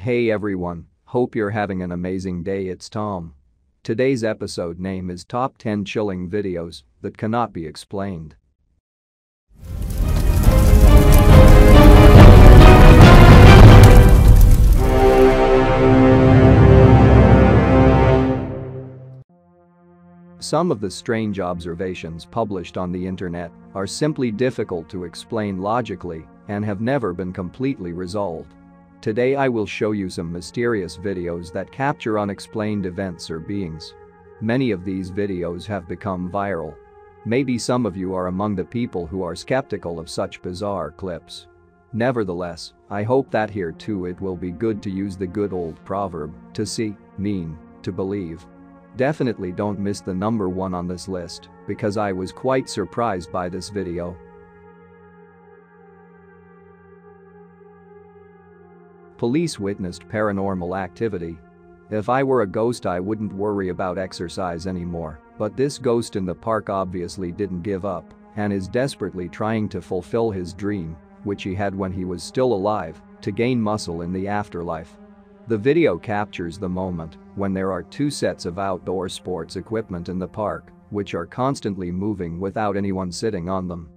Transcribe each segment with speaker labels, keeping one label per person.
Speaker 1: Hey everyone, hope you're having an amazing day. It's Tom. Today's episode name is Top 10 Chilling Videos That Cannot Be Explained. Some of the strange observations published on the internet are simply difficult to explain logically and have never been completely resolved. Today I will show you some mysterious videos that capture unexplained events or beings. Many of these videos have become viral. Maybe some of you are among the people who are skeptical of such bizarre clips. Nevertheless, I hope that here too it will be good to use the good old proverb, to see, mean, to believe. Definitely don't miss the number one on this list, because I was quite surprised by this video. Police witnessed paranormal activity. If I were a ghost I wouldn't worry about exercise anymore, but this ghost in the park obviously didn't give up and is desperately trying to fulfill his dream, which he had when he was still alive, to gain muscle in the afterlife. The video captures the moment when there are two sets of outdoor sports equipment in the park, which are constantly moving without anyone sitting on them.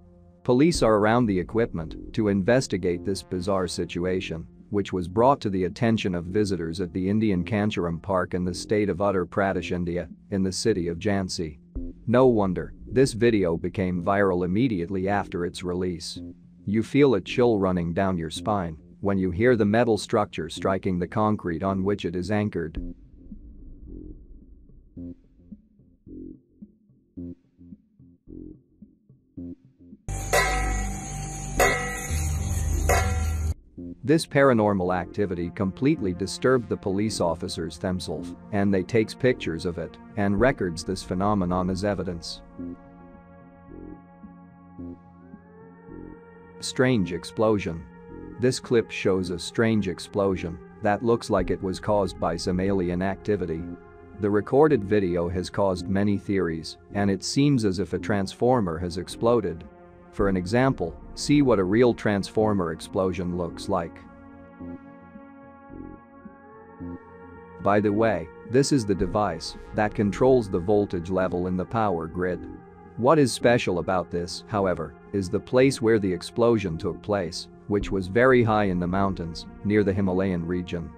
Speaker 1: Police are around the equipment to investigate this bizarre situation, which was brought to the attention of visitors at the Indian Kancharam Park in the state of Uttar Pradesh, India, in the city of Jhansi. No wonder this video became viral immediately after its release. You feel a chill running down your spine when you hear the metal structure striking the concrete on which it is anchored. This paranormal activity completely disturbed the police officers themselves, and they takes pictures of it and records this phenomenon as evidence. Strange explosion. This clip shows a strange explosion that looks like it was caused by some alien activity. The recorded video has caused many theories, and it seems as if a transformer has exploded. For an example, see what a real transformer explosion looks like. By the way, this is the device that controls the voltage level in the power grid. What is special about this, however, is the place where the explosion took place, which was very high in the mountains, near the Himalayan region.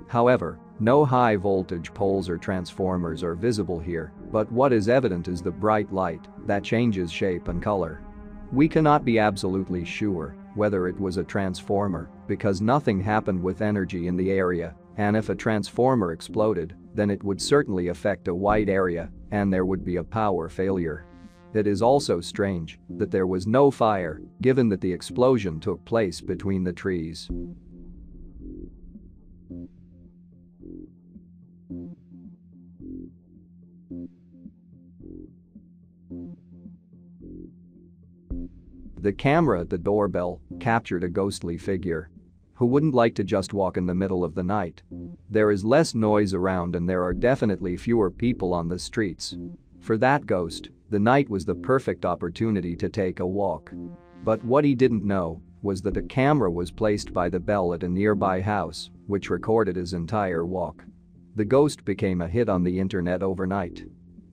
Speaker 1: However, no high voltage poles or transformers are visible here, but what is evident is the bright light that changes shape and color. We cannot be absolutely sure whether it was a transformer, because nothing happened with energy in the area, and if a transformer exploded, then it would certainly affect a wide area, and there would be a power failure. It is also strange that there was no fire, given that the explosion took place between the trees. The camera at the doorbell captured a ghostly figure. Who wouldn't like to just walk in the middle of the night? There is less noise around and there are definitely fewer people on the streets. For that ghost, the night was the perfect opportunity to take a walk. But what he didn't know was that a camera was placed by the bell at a nearby house, which recorded his entire walk. The ghost became a hit on the internet overnight.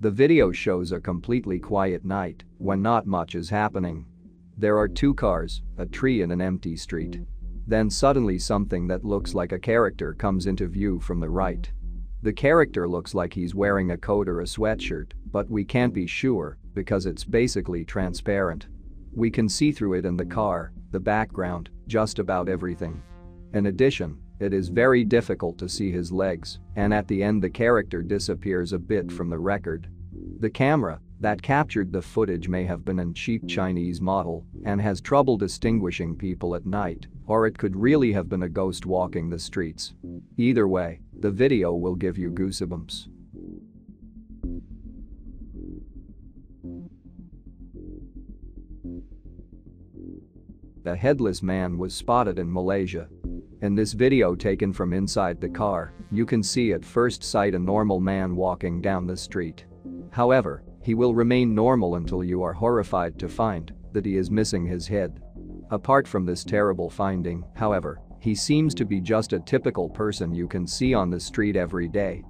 Speaker 1: The video shows a completely quiet night when not much is happening. There are two cars, a tree and an empty street. Then suddenly something that looks like a character comes into view from the right. The character looks like he's wearing a coat or a sweatshirt, but we can't be sure because it's basically transparent. We can see through it in the car, the background, just about everything. In addition, it is very difficult to see his legs, and at the end the character disappears a bit from the record. The camera that captured the footage may have been a cheap Chinese model and has trouble distinguishing people at night, or it could really have been a ghost walking the streets. Either way, the video will give you goosebumps. A headless man was spotted in Malaysia. In this video taken from inside the car, you can see at first sight a normal man walking down the street. However, he will remain normal until you are horrified to find that he is missing his head. Apart from this terrible finding, however, He seems to be just a typical person you can see on the street every day.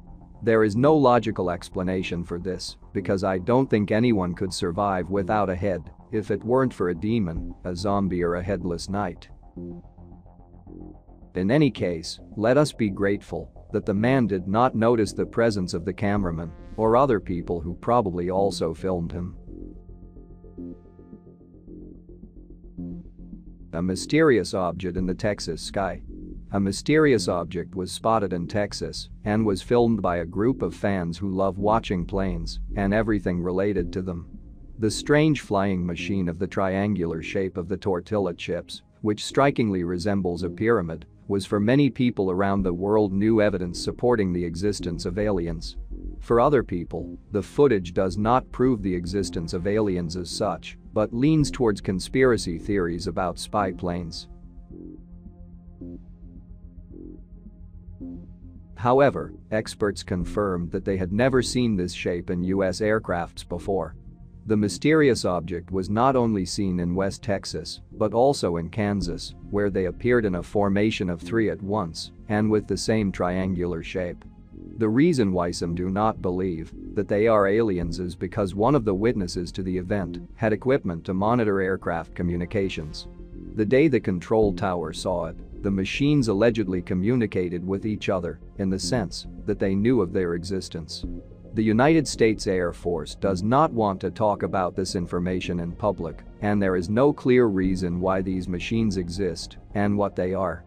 Speaker 1: There is no logical explanation for this, because I don't think anyone could survive without a head if it weren't for a demon, a zombie or a headless knight. In any case, let us be grateful that the man did not notice the presence of the cameraman or other people who probably also filmed him. A mysterious object in the Texas sky. A mysterious object was spotted in Texas and was filmed by a group of fans who love watching planes and everything related to them. The strange flying machine of the triangular shape of the tortilla chips, which strikingly resembles a pyramid, was for many people around the world new evidence supporting the existence of aliens. For other people, the footage does not prove the existence of aliens as such, but leans towards conspiracy theories about spy planes. However, experts confirmed that they had never seen this shape in U.S. aircrafts before. The mysterious object was not only seen in West Texas, but also in Kansas, where they appeared in a formation of 3 at once and with the same triangular shape. The reason why some do not believe that they are aliens is because one of the witnesses to the event had equipment to monitor aircraft communications. The day the control tower saw it, the machines allegedly communicated with each other in the sense that they knew of their existence. The United States Air Force does not want to talk about this information in public, and there is no clear reason why these machines exist and what they are.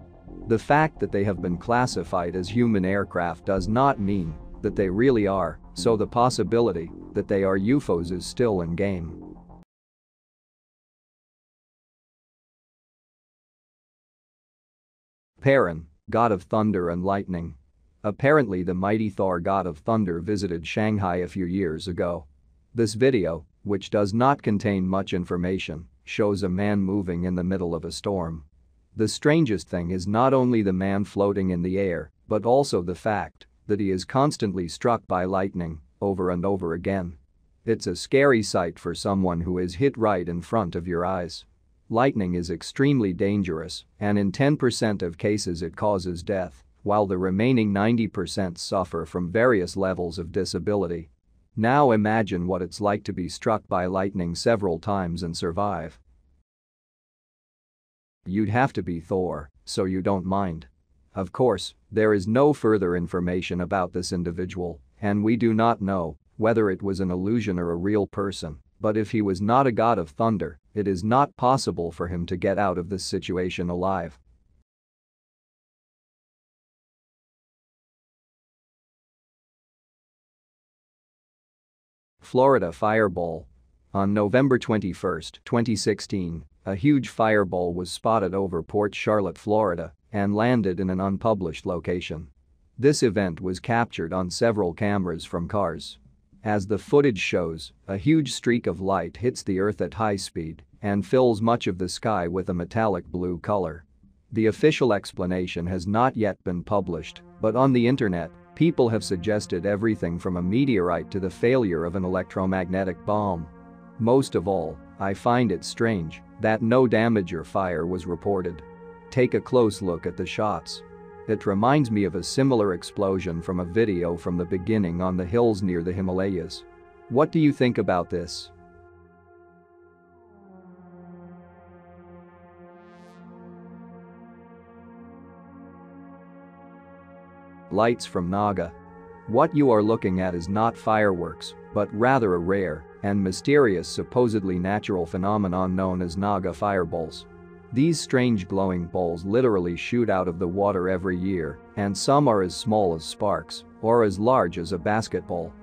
Speaker 1: The fact that they have been classified as human aircraft does not mean that they really are, so the possibility that they are UFOs is still in game. Perun, god of thunder and lightning. Apparently the mighty Thor, god of thunder, visited Shanghai a few years ago. This video, which does not contain much information, shows a man moving in the middle of a storm. The strangest thing is not only the man floating in the air, but also the fact that he is constantly struck by lightning over and over again. It's a scary sight for someone who is hit right in front of your eyes. Lightning is extremely dangerous, and in 10% of cases it causes death, while the remaining 90% suffer from various levels of disability. Now imagine what it's like to be struck by lightning several times and survive. You'd have to be Thor, so you don't mind. Of course, there is no further information about this individual, and we do not know whether it was an illusion or a real person, but if he was not a god of thunder, it is not possible for him to get out of this situation alive. Florida fireball. On November 21, 2016, a huge fireball was spotted over Port Charlotte, Florida, and landed in an unpublished location. This event was captured on several cameras from cars. As the footage shows, a huge streak of light hits the earth at high speed and fills much of the sky with a metallic blue color. The official explanation has not yet been published, but on the internet, people have suggested everything from a meteorite to the failure of an electromagnetic bomb. Most of all, I find it strange that no damage or fire was reported. Take a close look at the shots. It reminds me of a similar explosion from a video from the beginning on the hills near the Himalayas. What do you think about this? Lights from Naga. What you are looking at is not fireworks, but rather a rare and mysterious supposedly natural phenomenon known as Naga fireballs. These strange glowing balls literally shoot out of the water every year, and some are as small as sparks or as large as a basketball.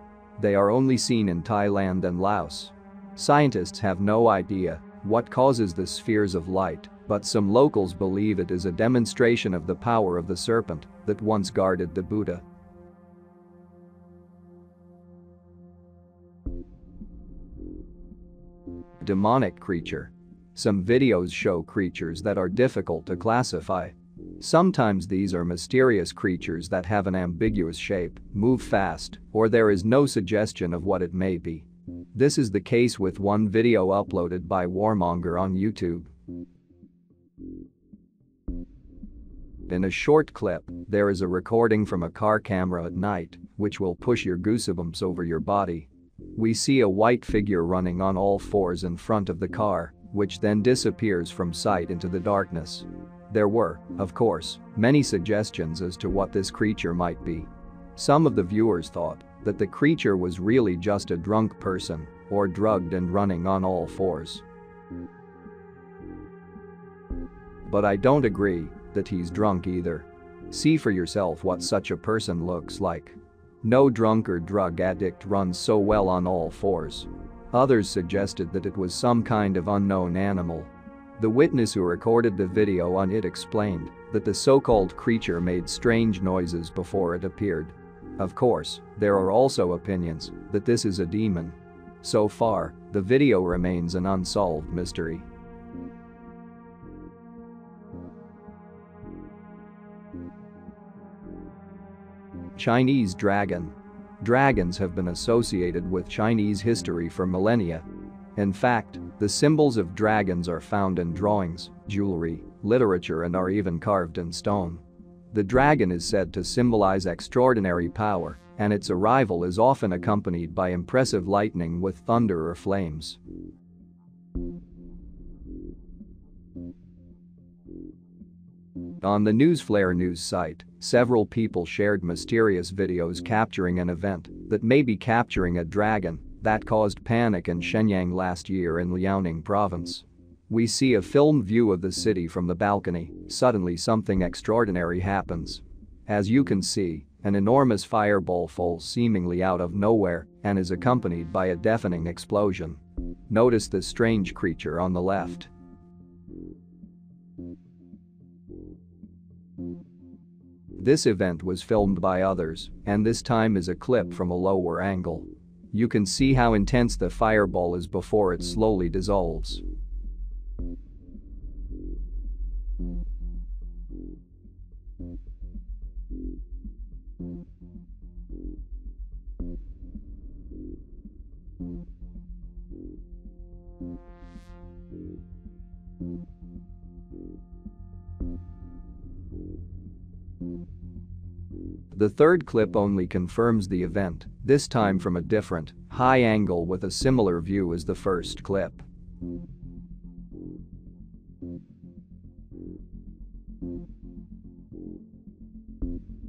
Speaker 1: They are only seen in Thailand and Laos. Scientists have no idea what causes the spheres of light, but some locals believe it is a demonstration of the power of the serpent that once guarded the Buddha. Demonic creature. Some videos show creatures that are difficult to classify. Sometimes these are mysterious creatures that have an ambiguous shape, move fast, or there is no suggestion of what it may be. This is the case with one video uploaded by Warmonger on YouTube. In a short clip, there is a recording from a car camera at night, which will push your goosebumps over your body. We see a white figure running on all fours in front of the car, which then disappears from sight into the darkness. There were, of course, many suggestions as to what this creature might be. Some of the viewers thought that the creature was really just a drunk person or drugged and running on all fours. But I don't agree that he's drunk either. See for yourself what such a person looks like. No drunk or drug addict runs so well on all fours. Others suggested that it was some kind of unknown animal. The witness who recorded the video on it explained that the so-called creature made strange noises before it appeared. Of course, there are also opinions that this is a demon. So far, the video remains an unsolved mystery. Chinese dragon. Dragons have been associated with Chinese history for millennia. In fact, the symbols of dragons are found in drawings, jewelry, literature, and are even carved in stone. The dragon is said to symbolize extraordinary power, and its arrival is often accompanied by impressive lightning with thunder or flames. On the Newsflare news site, several people shared mysterious videos capturing an event that may be capturing a dragon that caused panic in Shenyang last year in Liaoning province. We see a filmed view of the city from the balcony. Suddenly something extraordinary happens. As you can see, an enormous fireball falls seemingly out of nowhere and is accompanied by a deafening explosion. Notice the strange creature on the left. This event was filmed by others, and this time is a clip from a lower angle. You can see how intense the fireball is before it slowly dissolves. The third clip only confirms the event, this time from a different, high angle with a similar view as the first clip.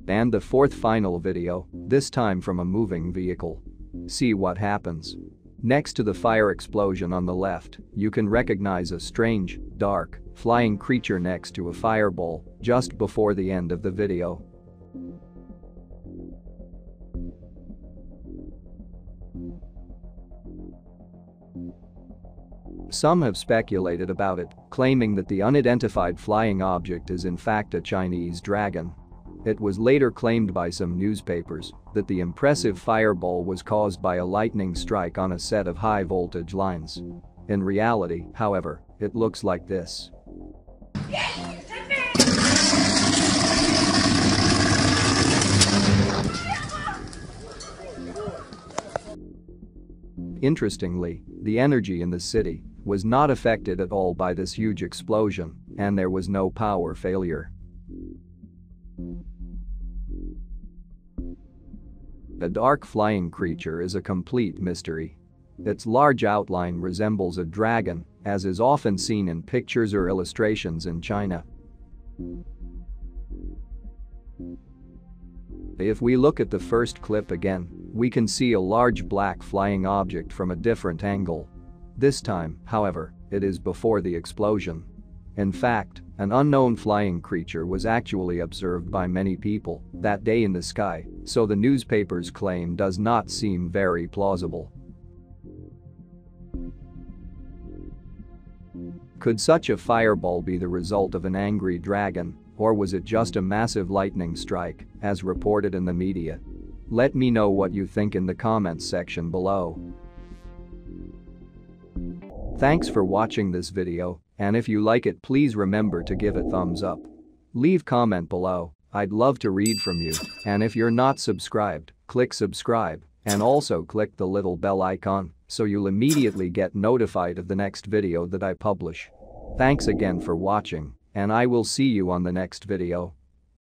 Speaker 1: And the fourth final video, this time from a moving vehicle. See what happens. Next to the fire explosion on the left, you can recognize a strange, dark, flying creature next to a fireball just before the end of the video. Some have speculated about it, claiming that the unidentified flying object is in fact a Chinese dragon. It was later claimed by some newspapers that the impressive fireball was caused by a lightning strike on a set of high-voltage lines. In reality, however, it looks like this. Interestingly, the energy in the city was not affected at all by this huge explosion, and there was no power failure. A dark flying creature is a complete mystery. Its large outline resembles a dragon, as is often seen in pictures or illustrations in China. If we look at the first clip again, we can see a large black flying object from a different angle. This time, however, it is before the explosion. In fact, an unknown flying creature was actually observed by many people that day in the sky, so the newspaper's claim does not seem very plausible. Could such a fireball be the result of an angry dragon, or was it just a massive lightning strike, as reported in the media? Let me know what you think in the comments section below. Thanks for watching this video, and if you like it, please remember to give a thumbs up. Leave comment below, I'd love to read from you, and if you're not subscribed, click subscribe, and also click the little bell icon so you'll immediately get notified of the next video that I publish. Thanks again for watching, and I will see you on the next video.